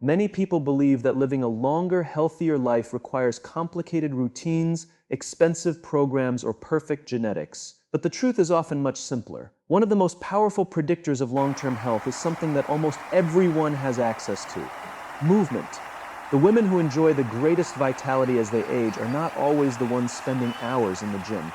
Many people believe that living a longer, healthier life requires complicated routines, expensive programs, or perfect genetics. But the truth is often much simpler. One of the most powerful predictors of long-term health is something that almost everyone has access to: movement. The women who enjoy the greatest vitality as they age are not always the ones spending hours in the gym.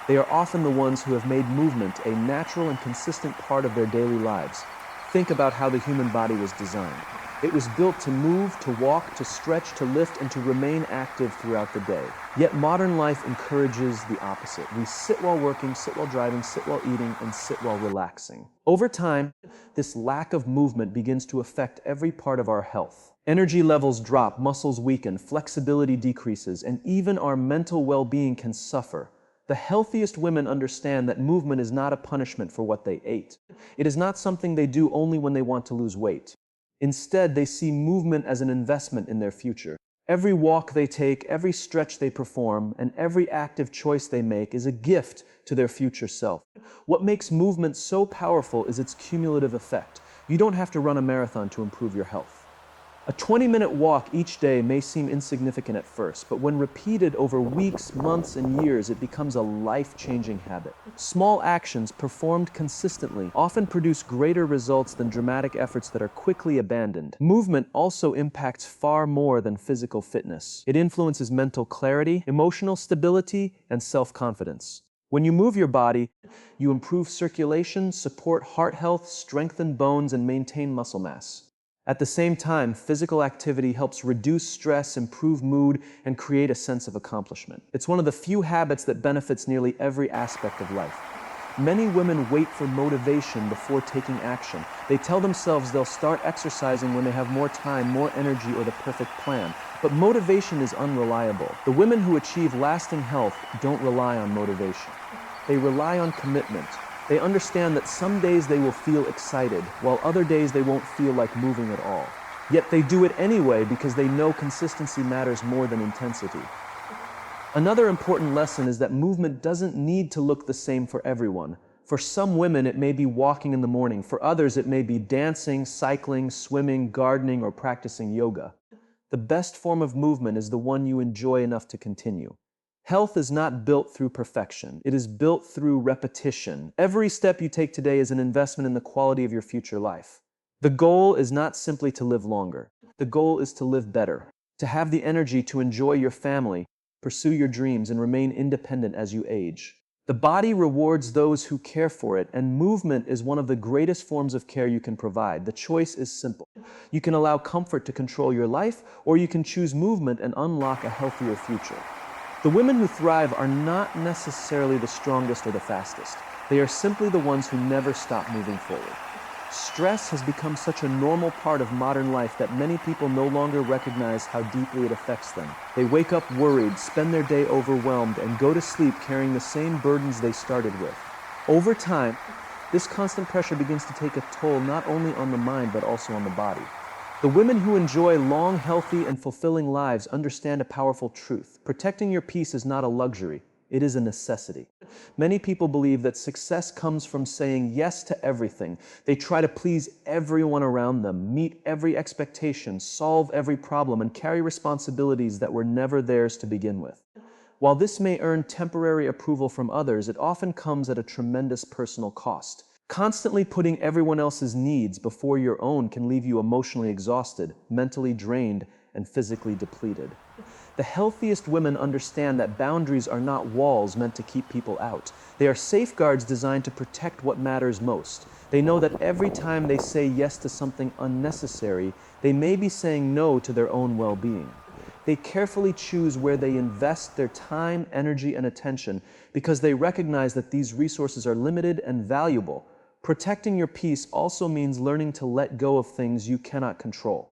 They are often the ones who have made movement a natural and consistent part of their daily lives. Think about how the human body was designed. It was built to move, to walk, to stretch, to lift, and to remain active throughout the day. Yet modern life encourages the opposite. We sit while working, sit while driving, sit while eating, and sit while relaxing. Over time, this lack of movement begins to affect every part of our health. Energy levels drop, muscles weaken, flexibility decreases, and even our mental well-being can suffer. The healthiest women understand that movement is not a punishment for what they ate. It is not something they do only when they want to lose weight. Instead, they see movement as an investment in their future. Every walk they take, every stretch they perform, and every active choice they make is a gift to their future self. What makes movement so powerful is its cumulative effect. You don't have to run a marathon to improve your health. A 20-minute walk each day may seem insignificant at first, but when repeated over weeks, months, and years, it becomes a life-changing habit. Small actions performed consistently often produce greater results than dramatic efforts that are quickly abandoned. Movement also impacts far more than physical fitness. It influences mental clarity, emotional stability, and self-confidence. When you move your body, you improve circulation, support heart health, strengthen bones, and maintain muscle mass. At the same time, physical activity helps reduce stress, improve mood, and create a sense of accomplishment. It's one of the few habits that benefits nearly every aspect of life. Many women wait for motivation before taking action. They tell themselves they'll start exercising when they have more time, more energy, or the perfect plan. But motivation is unreliable. The women who achieve lasting health don't rely on motivation. They rely on commitment. They understand that some days they will feel excited, while other days they won't feel like moving at all. Yet they do it anyway because they know consistency matters more than intensity. Another important lesson is that movement doesn't need to look the same for everyone. For some women, it may be walking in the morning. For others, it may be dancing, cycling, swimming, gardening, or practicing yoga. The best form of movement is the one you enjoy enough to continue. Health is not built through perfection. It is built through repetition. Every step you take today is an investment in the quality of your future life. The goal is not simply to live longer. The goal is to live better, to have the energy to enjoy your family, pursue your dreams, and remain independent as you age. The body rewards those who care for it, and movement is one of the greatest forms of care you can provide. The choice is simple. You can allow comfort to control your life, or you can choose movement and unlock a healthier future. The women who thrive are not necessarily the strongest or the fastest. They are simply the ones who never stop moving forward. Stress has become such a normal part of modern life that many people no longer recognize how deeply it affects them. They wake up worried, spend their day overwhelmed, and go to sleep carrying the same burdens they started with. Over time, this constant pressure begins to take a toll not only on the mind but also on the body. The women who enjoy long, healthy, and fulfilling lives understand a powerful truth. Protecting your peace is not a luxury, it is a necessity. Many people believe that success comes from saying yes to everything. They try to please everyone around them, meet every expectation, solve every problem, and carry responsibilities that were never theirs to begin with. While this may earn temporary approval from others, it often comes at a tremendous personal cost. Constantly putting everyone else's needs before your own can leave you emotionally exhausted, mentally drained, and physically depleted. The healthiest women understand that boundaries are not walls meant to keep people out. They are safeguards designed to protect what matters most. They know that every time they say yes to something unnecessary, they may be saying no to their own well-being. They carefully choose where they invest their time, energy, and attention because they recognize that these resources are limited and valuable. Protecting your peace also means learning to let go of things you cannot control.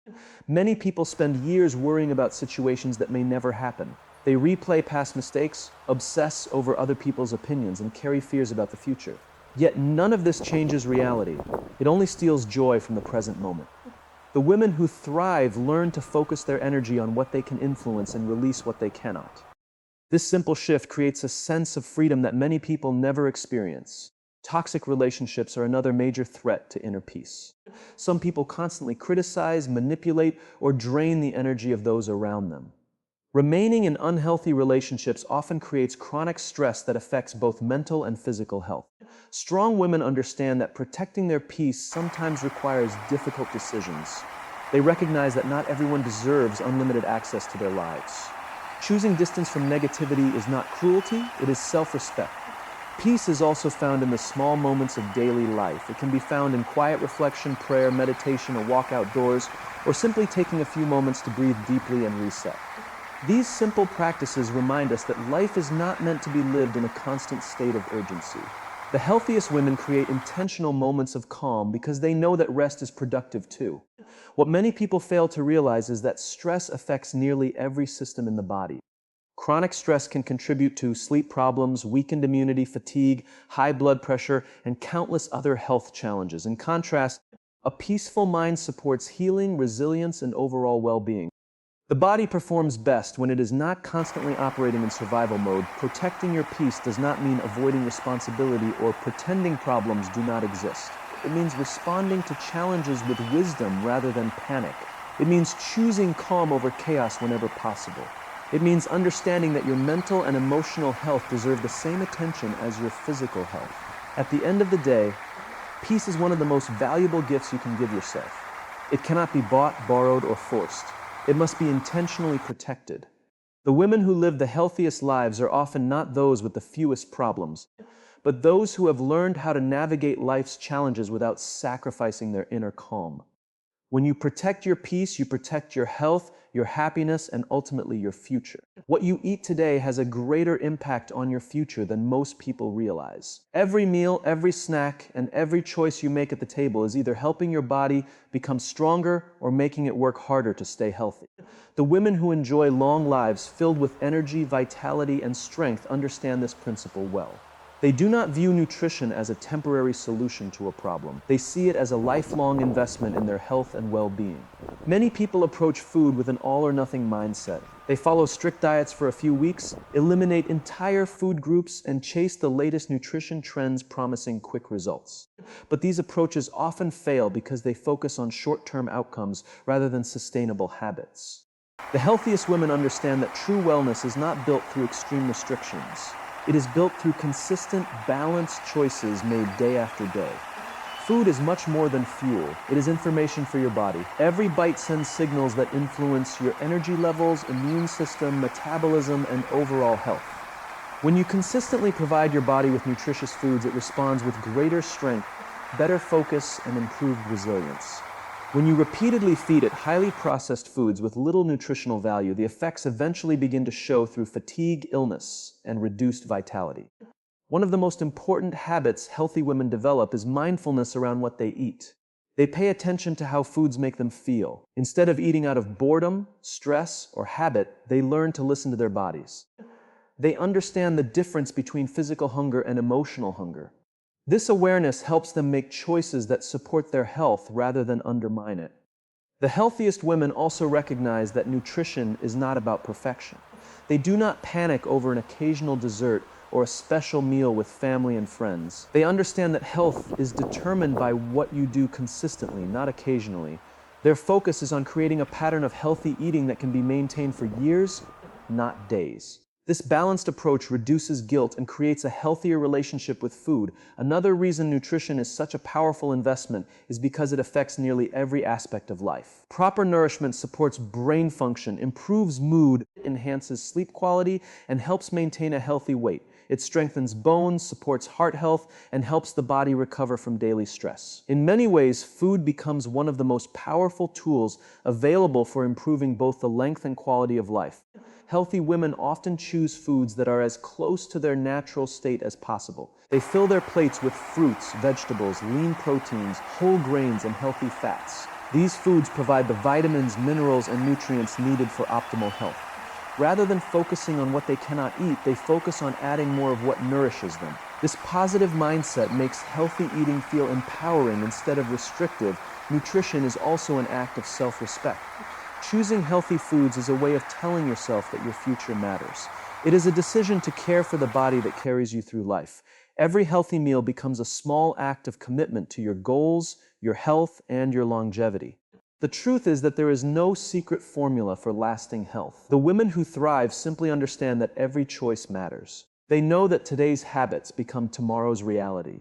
Many people spend years worrying about situations that may never happen. They replay past mistakes, obsess over other people's opinions, and carry fears about the future. Yet none of this changes reality. It only steals joy from the present moment. The women who thrive learn to focus their energy on what they can influence and release what they cannot. This simple shift creates a sense of freedom that many people never experience. Toxic relationships are another major threat to inner peace. Some people constantly criticize, manipulate, or drain the energy of those around them. Remaining in unhealthy relationships often creates chronic stress that affects both mental and physical health. Strong women understand that protecting their peace sometimes requires difficult decisions. They recognize that not everyone deserves unlimited access to their lives. Choosing distance from negativity is not cruelty, it is self-respect. Peace is also found in the small moments of daily life. It can be found in quiet reflection, prayer, meditation, a walk outdoors, or simply taking a few moments to breathe deeply and reset. These simple practices remind us that life is not meant to be lived in a constant state of urgency. The healthiest women create intentional moments of calm because they know that rest is productive too. What many people fail to realize is that stress affects nearly every system in the body. Chronic stress can contribute to sleep problems, weakened immunity, fatigue, high blood pressure, and countless other health challenges. In contrast, a peaceful mind supports healing, resilience, and overall well-being. The body performs best when it is not constantly operating in survival mode. Protecting your peace does not mean avoiding responsibility or pretending problems do not exist. It means responding to challenges with wisdom rather than panic. It means choosing calm over chaos whenever possible. It means understanding that your mental and emotional health deserve the same attention as your physical health. At the end of the day, peace is one of the most valuable gifts you can give yourself. It cannot be bought, borrowed, or forced. It must be intentionally protected. The women who live the healthiest lives are often not those with the fewest problems, but those who have learned how to navigate life's challenges without sacrificing their inner calm. When you protect your peace, you protect your health, your happiness, and ultimately your future. What you eat today has a greater impact on your future than most people realize. Every meal, every snack, and every choice you make at the table is either helping your body become stronger or making it work harder to stay healthy. The women who enjoy long lives filled with energy, vitality, and strength understand this principle well. They do not view nutrition as a temporary solution to a problem. They see it as a lifelong investment in their health and well-being. Many people approach food with an all-or-nothing mindset. They follow strict diets for a few weeks, eliminate entire food groups, and chase the latest nutrition trends promising quick results. But these approaches often fail because they focus on short-term outcomes rather than sustainable habits. The healthiest women understand that true wellness is not built through extreme restrictions. It is built through consistent, balanced choices made day after day. Food is much more than fuel. It is information for your body. Every bite sends signals that influence your energy levels, immune system, metabolism, and overall health. When you consistently provide your body with nutritious foods, it responds with greater strength, better focus, and improved resilience. When you repeatedly feed it highly processed foods with little nutritional value, the effects eventually begin to show through fatigue, illness, and reduced vitality. One of the most important habits healthy women develop is mindfulness around what they eat. They pay attention to how foods make them feel. Instead of eating out of boredom, stress, or habit, they learn to listen to their bodies. They understand the difference between physical hunger and emotional hunger. This awareness helps them make choices that support their health rather than undermine it. The healthiest women also recognize that nutrition is not about perfection. They do not panic over an occasional dessert or a special meal with family and friends. They understand that health is determined by what you do consistently, not occasionally. Their focus is on creating a pattern of healthy eating that can be maintained for years, not days. This balanced approach reduces guilt and creates a healthier relationship with food. Another reason nutrition is such a powerful investment is because it affects nearly every aspect of life. Proper nourishment supports brain function, improves mood, enhances sleep quality, and helps maintain a healthy weight. It strengthens bones, supports heart health, and helps the body recover from daily stress. In many ways, food becomes one of the most powerful tools available for improving both the length and quality of life. Healthy women often choose foods that are as close to their natural state as possible. They fill their plates with fruits, vegetables, lean proteins, whole grains, and healthy fats. These foods provide the vitamins, minerals, and nutrients needed for optimal health. Rather than focusing on what they cannot eat, they focus on adding more of what nourishes them. This positive mindset makes healthy eating feel empowering instead of restrictive. Nutrition is also an act of self-respect. Choosing healthy foods is a way of telling yourself that your future matters. It is a decision to care for the body that carries you through life. Every healthy meal becomes a small act of commitment to your goals, your health, and your longevity. The truth is that there is no secret formula for lasting health. The women who thrive simply understand that every choice matters. They know that today's habits become tomorrow's reality.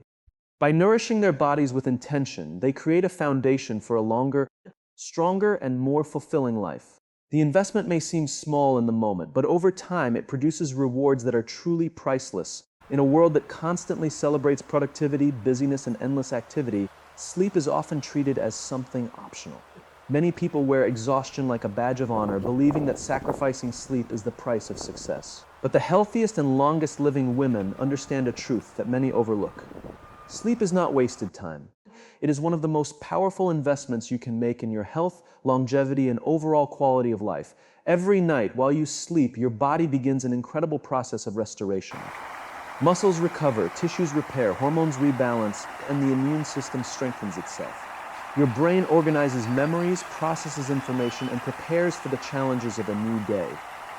By nourishing their bodies with intention, they create a foundation for a longer, stronger, and more fulfilling life. The investment may seem small in the moment, but over time it produces rewards that are truly priceless. In a world that constantly celebrates productivity, busyness, and endless activity, sleep is often treated as something optional. Many people wear exhaustion like a badge of honor, believing that sacrificing sleep is the price of success. But the healthiest and longest living women understand a truth that many overlook. Sleep is not wasted time. It is one of the most powerful investments you can make in your health, longevity, and overall quality of life. Every night while you sleep, your body begins an incredible process of restoration. Muscles recover, tissues repair, hormones rebalance, and the immune system strengthens itself. Your brain organizes memories, processes information, and prepares for the challenges of a new day.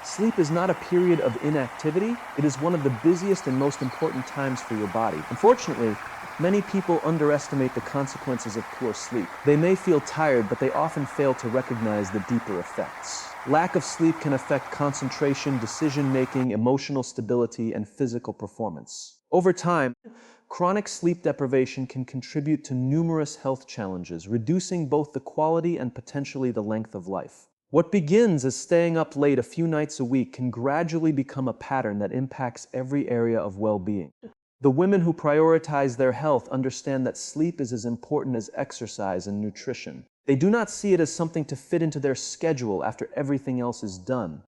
Sleep is not a period of inactivity. It is one of the busiest and most important times for your body. Unfortunately, many people underestimate the consequences of poor sleep. They may feel tired, but they often fail to recognize the deeper effects. Lack of sleep can affect concentration, decision-making, emotional stability, and physical performance. Over time, chronic sleep deprivation can contribute to numerous health challenges, reducing both the quality and potentially the length of life. What begins as staying up late a few nights a week can gradually become a pattern that impacts every area of well-being. The women who prioritize their health understand that sleep is as important as exercise and nutrition. They do not see it as something to fit into their schedule after everything else is done.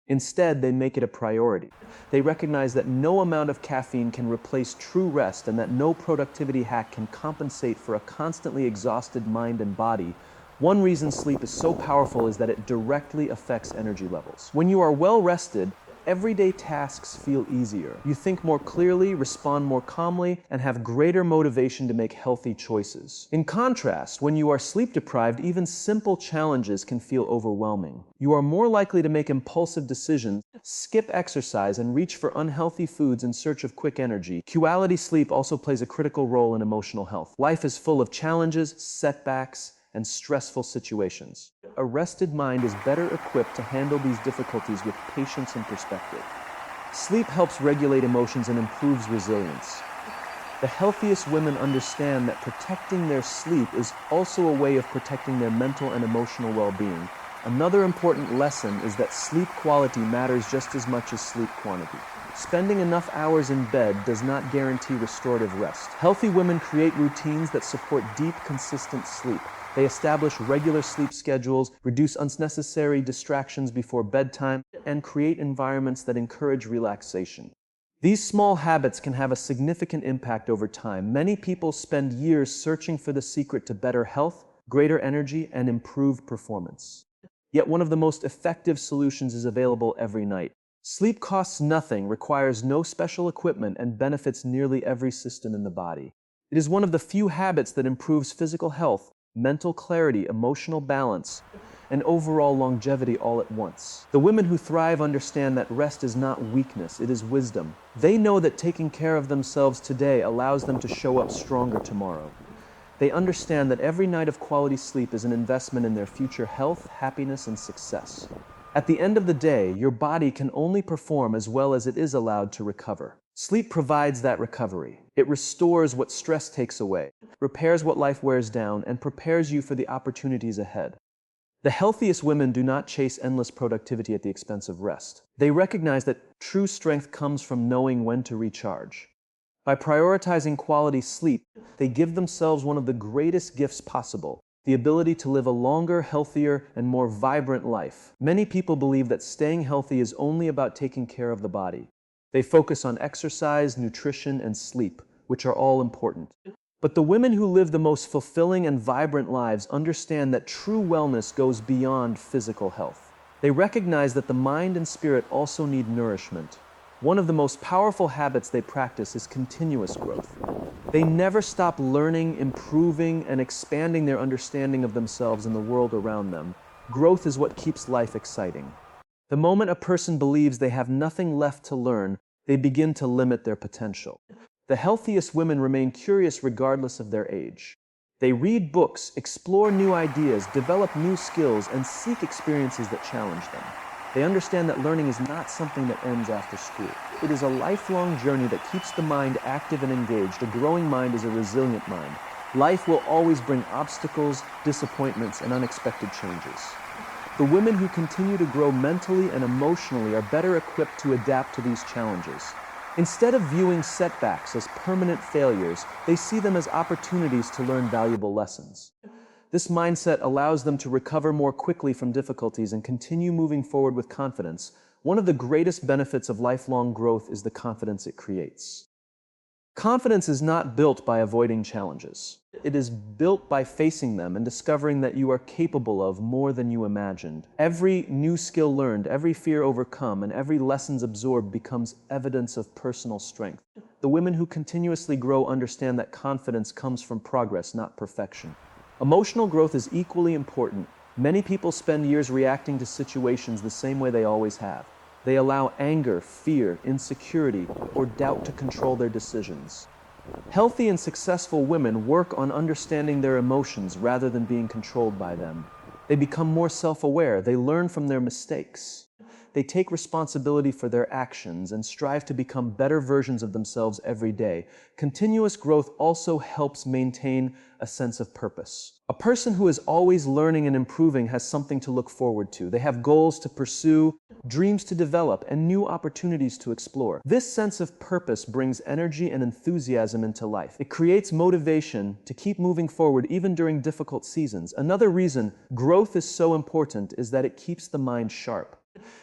Instead, they make it a priority. They recognize that no amount of caffeine can replace true rest and that no productivity hack can compensate for a constantly exhausted mind and body. One reason sleep is so powerful is that it directly affects energy levels. When you are well rested, everyday tasks feel easier. You think more clearly, respond more calmly, and have greater motivation to make healthy choices. In contrast, when you are sleep deprived, even simple challenges can feel overwhelming. You are more likely to make impulsive decisions, skip exercise, and reach for unhealthy foods in search of quick energy. Quality sleep also plays a critical role in emotional health. Life is full of challenges, setbacks, and stressful situations. A rested mind is better equipped to handle these difficulties with patience and perspective. Sleep helps regulate emotions and improves resilience. The healthiest women understand that protecting their sleep is also a way of protecting their mental and emotional well-being. Another important lesson is that sleep quality matters just as much as sleep quantity. Spending enough hours in bed does not guarantee restorative rest. Healthy women create routines that support deep, consistent sleep. They establish regular sleep schedules, reduce unnecessary distractions before bedtime, and create environments that encourage relaxation. These small habits can have a significant impact over time. Many people spend years searching for the secret to better health, greater energy, and improved performance. Yet one of the most effective solutions is available every night. Sleep costs nothing, requires no special equipment, and benefits nearly every system in the body. It is one of the few habits that improves physical health, mental clarity, emotional balance, and overall longevity all at once. The women who thrive understand that rest is not weakness, it is wisdom. They know that taking care of themselves today allows them to show up stronger tomorrow. They understand that every night of quality sleep is an investment in their future health, happiness, and success. At the end of the day, your body can only perform as well as it is allowed to recover. Sleep provides that recovery. It restores what stress takes away, repairs what life wears down, and prepares you for the opportunities ahead. The healthiest women do not chase endless productivity at the expense of rest. They recognize that true strength comes from knowing when to recharge. By prioritizing quality sleep, they give themselves one of the greatest gifts possible, the ability to live a longer, healthier, and more vibrant life. Many people believe that staying healthy is only about taking care of the body. They focus on exercise, nutrition, and sleep, which are all important. But the women who live the most fulfilling and vibrant lives understand that true wellness goes beyond physical health. They recognize that the mind and spirit also need nourishment. One of the most powerful habits they practice is continuous growth. They never stop learning, improving, and expanding their understanding of themselves and the world around them. Growth is what keeps life exciting. The moment a person believes they have nothing left to learn, they begin to limit their potential. The healthiest women remain curious regardless of their age. They read books, explore new ideas, develop new skills, and seek experiences that challenge them. They understand that learning is not something that ends after school. It is a lifelong journey that keeps the mind active and engaged. A growing mind is a resilient mind. Life will always bring obstacles, disappointments, and unexpected changes. The women who continue to grow mentally and emotionally are better equipped to adapt to these challenges. Instead of viewing setbacks as permanent failures, they see them as opportunities to learn valuable lessons. This mindset allows them to recover more quickly from difficulties and continue moving forward with confidence. One of the greatest benefits of lifelong growth is the confidence it creates. Confidence is not built by avoiding challenges. It is built by facing them and discovering that you are capable of more than you imagined. Every new skill learned, every fear overcome, and every lesson absorbed becomes evidence of personal strength. The women who continuously grow understand that confidence comes from progress, not perfection. Emotional growth is equally important. Many people spend years reacting to situations the same way they always have. They allow anger, fear, insecurity, or doubt to control their decisions. Healthy and successful women work on understanding their emotions rather than being controlled by them. They become more self-aware. They learn from their mistakes. They take responsibility for their actions and strive to become better versions of themselves every day. Continuous growth also helps maintain a sense of purpose. A person who is always learning and improving has something to look forward to. They have goals to pursue, dreams to develop, and new opportunities to explore. This sense of purpose brings energy and enthusiasm into life. It creates motivation to keep moving forward even during difficult seasons. Another reason growth is so important is that it keeps the mind sharp.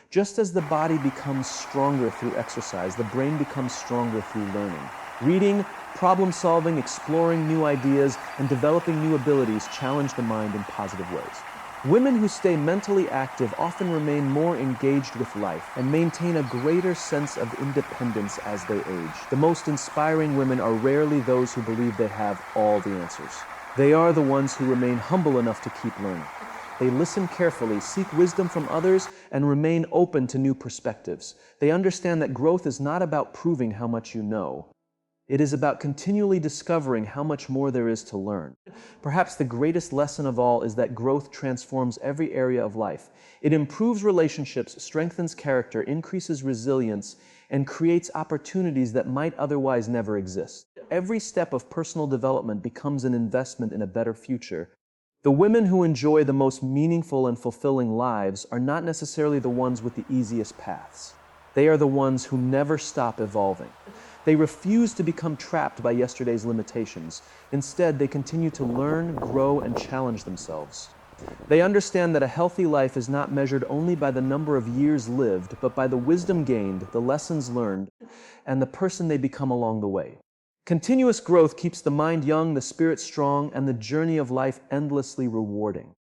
Just as the body becomes stronger through exercise, the brain becomes stronger through learning. Reading, problem solving, exploring new ideas, and developing new abilities challenge the mind in positive ways. Women who stay mentally active often remain more engaged with life and maintain a greater sense of independence as they age. The most inspiring women are rarely those who believe they have all the answers. They are the ones who remain humble enough to keep learning. They listen carefully, seek wisdom from others, and remain open to new perspectives. They understand that growth is not about proving how much you know. It is about continually discovering how much more there is to learn. Perhaps the greatest lesson of all is that growth transforms every area of life. It improves relationships, strengthens character, increases resilience, and creates opportunities that might otherwise never exist. Every step of personal development becomes an investment in a better future. The women who enjoy the most meaningful and fulfilling lives are not necessarily the ones with the easiest paths. They are the ones who never stop evolving. They refuse to become trapped by yesterday's limitations. Instead, they continue to learn, grow, and challenge themselves. They understand that a healthy life is not measured only by the number of years lived, but by the wisdom gained, the lessons learned, and the person they become along the way. Continuous growth keeps the mind young, the spirit strong, and the journey of life endlessly rewarding.